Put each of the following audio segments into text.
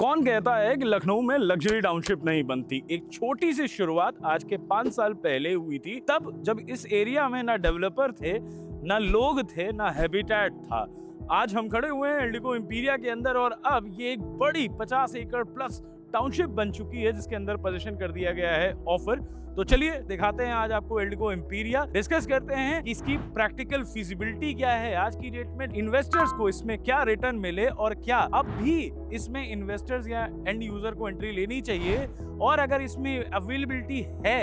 कौन कहता है कि लखनऊ में लग्जरी टाउनशिप नहीं बनती। एक छोटी सी शुरुआत आज के 5 साल पहले हुई थी, तब जब इस एरिया में ना डेवलपर थे, ना लोग थे, ना हैबिटेट था। आज हम खड़े हुए हैं इंडिगो एम्पीरिया के अंदर और अब ये एक बड़ी 50 एकड़ प्लस टाउनशिप बन चुकी है जिसके अंदर पोजीशन कर दिया गया है ऑफर। तो चलिए दिखाते हैं आज आपको इंडिगो एम्पीरिया, डिस्कस करते हैं कि इसकी प्रैक्टिकल फिजिबिलिटी क्या है, आज की डेट में इन्वेस्टर्स को इसमें क्या रिटर्न मिले और क्या अब भी इसमें इन्वेस्टर्स या एंड यूजर को एंट्री लेनी चाहिए, और अगर इसमें अवेलेबिलिटी है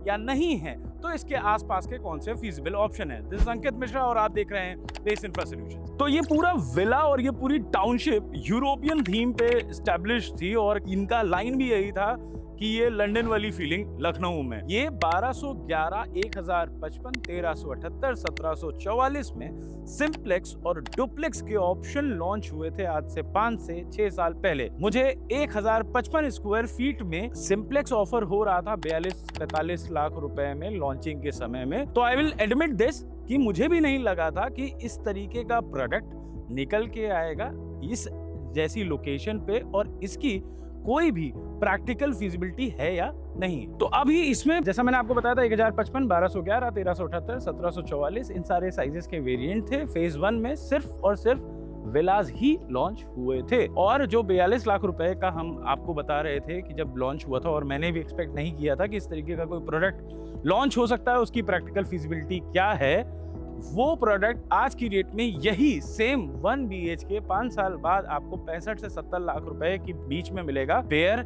या नहीं है तो इसके आसपास के कौन से फीजिबल ऑप्शन है। दिस इज अंकित मिश्रा और आप देख रहे हैं बेस इंफ्रा सॉल्यूशंस। तो ये पूरा विला और ये पूरी टाउनशिप यूरोपियन थीम पे एस्टैब्लिश थी और इनका लाइन भी यही था कि ये लंदन वाली फीलिंग लखनऊ में। ये 1211, 1055, 1378, 1744 में सिंप्लेक्स और डुप्लेक्स के ऑप्शन लॉन्च हुए थे आज से 5 से 6 साल पहले। मुझे 1055 स्क्वायर फीट में सिंप्लेक्स ऑफर हो रहा था 42-43 लाख रुपए में लॉन्चिंग के समय में। तो आई विल एडमिट दिस कि मुझे भी नहीं लगा था कि इस तरीके का प्रोडक्ट निकल के आएगा इस जैसी लोकेशन पे और इसकी कोई भी प्रैक्टिकल फिजिबिलिटी है या नहीं। तो अभी इसमें जैसा मैंने आपको बताया था 1055, 1211, 1378, 1744 इन सारे साइजेस के वेरिएंट थे। फेज 1 में सिर्फ और सिर्फ विलास ही लॉन्च हुए थे और जो 42 लाख रुपए का हम आपको बता रहे थे कि जब लॉन्च हुआ था, और मैंने भी एक्सपेक्ट नहीं किया था कि इस तरीके का कोई प्रोडक्ट लॉन्च हो सकता है, उसकी प्रैक्टिकल फिजिबिलिटी क्या है, वो प्रोडक्ट आज की डेट में यही सेम 1 BHK 5 साल बाद आपको 65 से 70 लाख रुपए के बीच में मिलेगा बेयर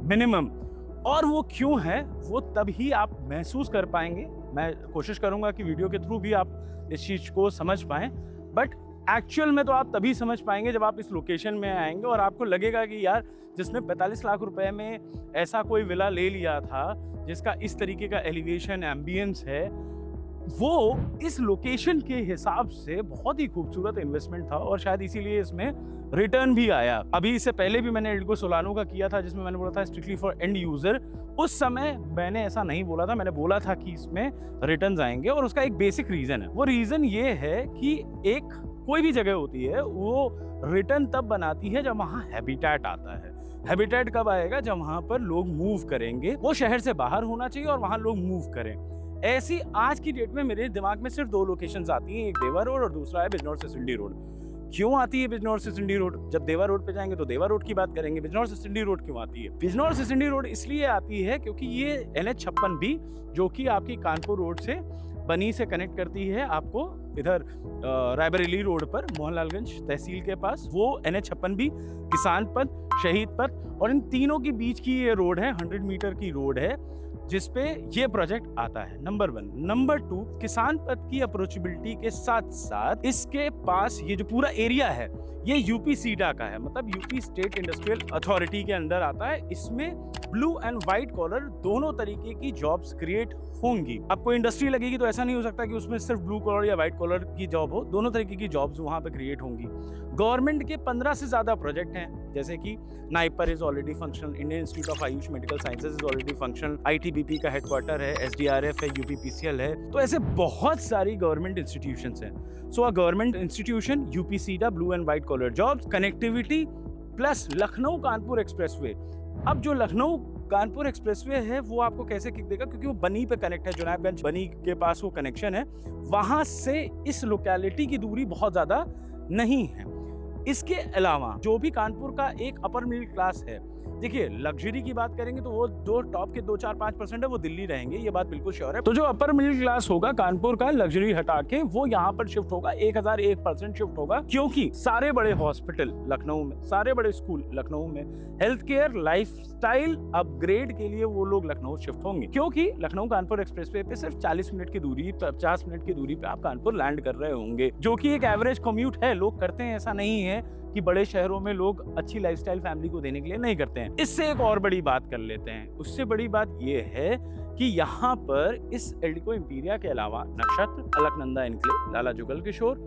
मिनिमम। और वो क्यों है वो तभी आप महसूस कर पाएंगे। मैं कोशिश करूंगा कि वीडियो के थ्रू भी आप इस चीज को समझ पाएं, बट एक्चुअल में तो आप तभी समझ पाएंगे जब आप इस लोकेशन में आएंगे और आपको लगेगा कि यार जिसने 45 लाख रुपए में ऐसा कोई विला ले लिया था जिसका इस तरीके का एलिवेशन एम्बियंस है, वो इस लोकेशन के हिसाब से बहुत ही खूबसूरत इन्वेस्टमेंट था और शायद इसीलिए इसमें रिटर्न भी आया। अभी इससे पहले भी मैंने इंडिगो सोलानो का किया था जिसमें मैंने बोला था स्ट्रिक्टली फॉर एंड यूजर। उस समय मैंने ऐसा नहीं बोला था, मैंने बोला था कि इसमें रिटर्न्स आएंगे और उसका एक बेसिक रीजन है। वो रीजन ये है कि एक कोई भी जगह होती है वो रिटर्न तब बनाती है जब वहाँ हैबिटेट आता है। हैबिटेट कब आएगा? जब वहाँ पर लोग मूव करेंगे। वो शहर से बाहर होना चाहिए और वहाँ लोग मूव करें। ऐसी आज की डेट में मेरे दिमाग में सिर्फ 2 लोकेशंस आती हैं, एक देवा रोड और दूसरा है बिजनौर से सिंडी रोड। क्यों आती है बिजनौर से सिंडी रोड? जब देवा रोड पे जाएंगे तो देवा रोड की बात करेंगे। बिजनौर से सिंडी रोड क्यों आती है? बिजनौर से सिंडी रोड इसलिए आती है क्योंकि ये NH56B जो कि आपकी कानपुर रोड से बनी से कनेक्ट करती है आपको इधर रायबरेली रोड पर मोहनलालगंज तहसील के पास, वो NH56B, किसान पथ, शहीद पथ और इन तीनों के बीच की ये रोड है, 100 मीटर की रोड है जिसपे ये प्रोजेक्ट आता है। नंबर 1। नंबर 2, किसान पथ की अप्रोचेबिलिटी के साथ साथ इसके पास ये जो पूरा एरिया है ये यूपी सीडा का है, मतलब यूपी स्टेट इंडस्ट्रियल अथॉरिटी के अंदर आता है। इसमें ब्लू एंड व्हाइट कॉलर दोनों तरीके की जॉब्स क्रिएट होंगी। आपको इंडस्ट्री लगेगी तो ऐसा नहीं हो सकता कि उसमें सिर्फ ब्लू कॉलर या व्हाइट कॉलर की जॉब हो, दोनों तरीके की जॉब्स वहां पे क्रिएट होंगी। गवर्नमेंट के 15 से ज्यादा प्रोजेक्ट हैं, जैसे कि NIPER is already functional, Indian institute of Ayush medical sciences is already functional, ITBP का हेडक्वार्टर है, SDRF है, UPPCL है। तो ऐसे बहुत सारी गवर्नमेंट इंस्टीट्यूशंस हैं। So a government institution, UP SIDA, blue and white collar jobs, connectivity plus Lucknow Kanpur expressway. अब जो लखनऊ कानपुर एक्सप्रेसवे है वो आपको कैसे किक देगा? क्योंकि वो बनी पे कनेक्ट है, जुनाबगंज बनी के पास वो कनेक्शन है, वहां से इस लोकेलिटी की दूरी बहुत ज्यादा नहीं है। इसके अलावा जो भी कानपुर का एक अपर मिडिल क्लास है, देखिए लग्जरी की बात करेंगे तो वो दो टॉप के 2-4-5% है वो दिल्ली रहेंगे, ये बात बिल्कुल श्योर है। तो जो अपर मिडिल क्लास होगा कानपुर का लग्जरी हटा के वो यहाँ पर शिफ्ट होगा, 1001% शिफ्ट होगा, क्योंकि सारे बड़े हॉस्पिटल लखनऊ में, सारे बड़े स्कूल लखनऊ में, हेल्थ केयर, लाइफस्टाइल अपग्रेड के लिए वो लोग लखनऊ शिफ्ट होंगे, क्योंकि लखनऊ कानपुर एक्सप्रेसवे पे सिर्फ 40 मिनट की दूरी, 50 मिनट की दूरी पे आप कानपुर लैंड कर रहे होंगे, जो कि एक एवरेज कम्यूट है। लोग करते हैं, ऐसा नहीं है कि बड़े शहरों में लोग अच्छी लाइफस्टाइल फैमिली को देने के लिए नहीं करते हैं। इससे एक और बड़ी बात कर लेते हैं। उससे बड़ी बात यह है कि यहाँ पर इस इंडिगो एम्पीरिया के अलावा नक्षत्र, अलकनंदा एनक्लेव, लाला जुगल किशोर,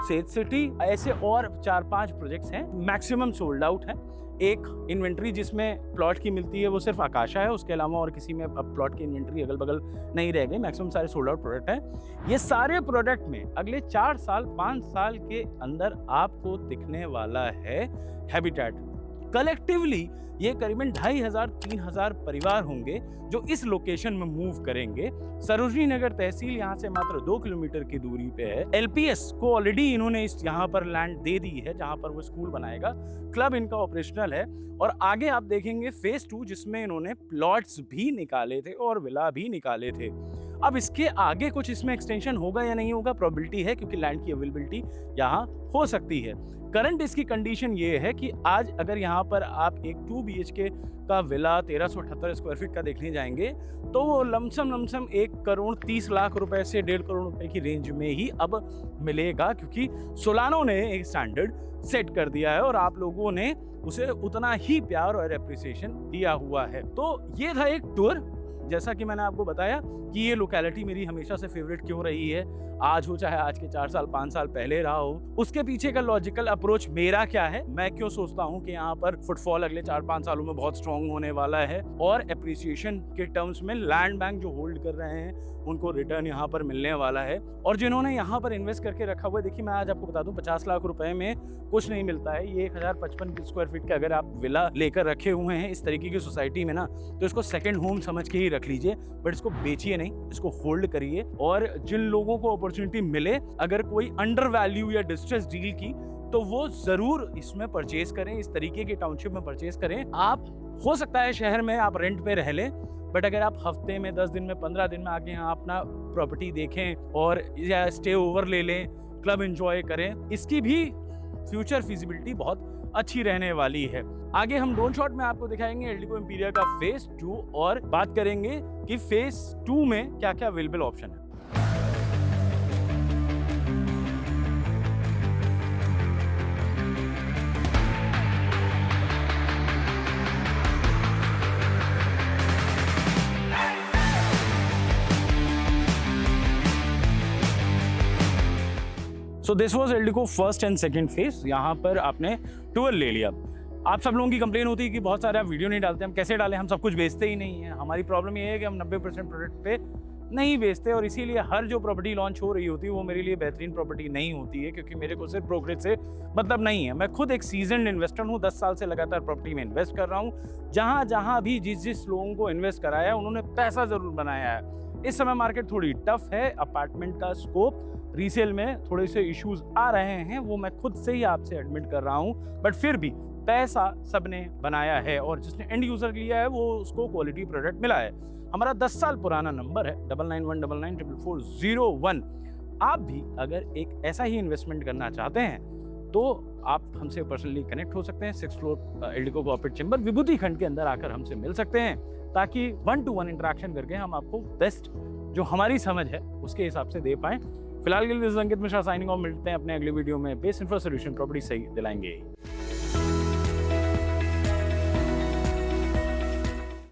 सेठ सिटी, ऐसे और 4-5 प्रोजेक्ट्स हैं, मैक्सिमम सोल्ड आउट है। एक इन्वेंट्री जिसमें प्लॉट की मिलती है वो सिर्फ आकाशा है, उसके अलावा और किसी में अब प्लॉट की इन्वेंट्री अगल बगल नहीं रह गई, मैक्सिमम सारे सोल्ड आउट प्रोडक्ट हैं। ये सारे प्रोडक्ट में अगले 4 साल 5 साल के अंदर आपको दिखने वाला है हैबिटेट। कलेक्टिवली ये करीबन 2500-3000 परिवार होंगे जो इस लोकेशन में मूव करेंगे। सरोजनी नगर तहसील यहाँ से मात्र 2 किलोमीटर की दूरी पे है। एलपीएस को ऑलरेडी इन्होंने इस यहाँ पर लैंड दे दी है जहाँ पर वो स्कूल बनाएगा। क्लब इनका ऑपरेशनल है और आगे आप देखेंगे फेज 2 जिसमें इन्होंने प्लॉट्स भी निकाले थे और विला भी निकाले थे। अब इसके आगे कुछ इसमें एक्सटेंशन होगा या नहीं होगा, प्रोबेबिलिटी है क्योंकि लैंड की अवेलेबिलिटी यहाँ हो सकती है। करंट इसकी कंडीशन ये है कि आज अगर यहाँ पर आप एक 2 BHK का विला 1378 स्क्वायर फीट का देखने जाएंगे तो वो लमसम 1,30,00,000 रुपए से 1.5 करोड़ रुपए की रेंज में ही अब मिलेगा, क्योंकि सोलानो ने एक स्टैंडर्ड सेट कर दिया है और आप लोगों ने उसे उतना ही प्यार और एप्रिसिएशन दिया हुआ है। तो ये था एक टूर। जैसा कि मैंने आपको बताया कि ये लोकेलिटी मेरी हमेशा से फेवरेट क्यों रही है, आज हो चाहे आज के 4 साल 5 साल पहले रहा हो, उसके पीछे का लॉजिकल अप्रोच मेरा क्या है, मैं क्यों सोचता हूँ कि यहाँ पर फुटफॉल अगले 4-5 सालों में बहुत स्ट्रॉन्ग होने वाला है और एप्रिसिएशन के टर्म्स में लैंड बैंक जो होल्ड कर रहे हैं उनको रिटर्न यहाँ पर मिलने वाला है। और जिन्होंने यहाँ पर इन्वेस्ट करके रखा हुआ है, देखिए मैं आज आपको बता दूं 50 लाख रुपए में कुछ नहीं मिलता है। ये 1055 स्क्वायर फीट का अगर आप विला लेकर रखे हुए हैं इस तरीके की सोसाइटी में ना, तो इसको सेकंड होम समझ के ही रख लीजिए, बट इसको बेचिए नहीं, इसको होल्ड करिए। और जिन लोगों को अपॉर्चुनिटी मिले अगर कोई अंडर वैल्यू या डिस्ट्रेस डील की, तो वो जरूर इसमें परचेज करें, इस तरीके के टाउनशिप में परचेज करें। आप हो सकता है शहर में आप रेंट पे रह लें, बट अगर आप हफ्ते में 10 दिन में 15 दिन में आके यहाँ अपना प्रॉपर्टी देखें और या स्टे ओवर ले लें, क्लब एंजॉय करें, इसकी भी फ्यूचर फिजिबिलिटी बहुत अच्छी रहने वाली है। आगे हम ड्रोन शॉट में आपको दिखाएंगे एल्डिको एम्पीरिया का फेज 2 और बात करेंगे कि फेज 2 में क्या क्या अवेलेबल ऑप्शन है। So this was Eldeco first and second phase. यहाँ पर आपने टूर ले लिया। आप सब लोगों की कंप्लेन होती है कि बहुत सारे आप वीडियो नहीं डालते, हम कैसे डालें, हम सब कुछ बेचते ही नहीं है। हमारी प्रॉब्लम ये है कि हम 90% प्रोडक्ट पे नहीं बेचते और इसीलिए हर जो प्रॉपर्टी लॉन्च हो रही होती है वो मेरे लिए बेहतरीन प्रॉपर्टी नहीं होती है, क्योंकि मेरे को सिर्फ ब्रोकरेज से मतलब नहीं है। मैं खुद एक सीजन्ड इन्वेस्टर हूँ, 10 साल से लगातार प्रॉपर्टी में इन्वेस्ट कर रहा हूँ। जहाँ भी जिस लोगों को इन्वेस्ट कराया उन्होंने पैसा ज़रूर बनाया है। इस समय मार्केट थोड़ी टफ है, अपार्टमेंट का स्कोप रीसेल में थोड़े से इश्यूज आ रहे हैं, वो मैं खुद से ही आपसे एडमिट कर रहा हूँ, बट फिर भी पैसा सबने बनाया है और जिसने एंड यूजर लिया है वो उसको क्वालिटी प्रोडक्ट मिला है। हमारा 10 साल पुराना नंबर है 9919994401। आप भी अगर एक ऐसा ही इन्वेस्टमेंट करना चाहते हैं तो आप हमसे पर्सनली कनेक्ट हो सकते हैं। 6th floor Eldeco corporate chamber Vibhuti Khand के अंदर आकर हमसे मिल सकते हैं, ताकि 1-to-1 इंटरेक्शन करके हम आपको बेस्ट जो हमारी समझ है उसके हिसाब से दे पाएं। फिलहाल के लिए अंकित मिश्रा साइनिंग ऑफ। मिलते हैं अपने अगले वीडियो में। बेस्ट इंफ्रा सॉल्यूशन प्रॉपर्टी सही दिलाएंगे।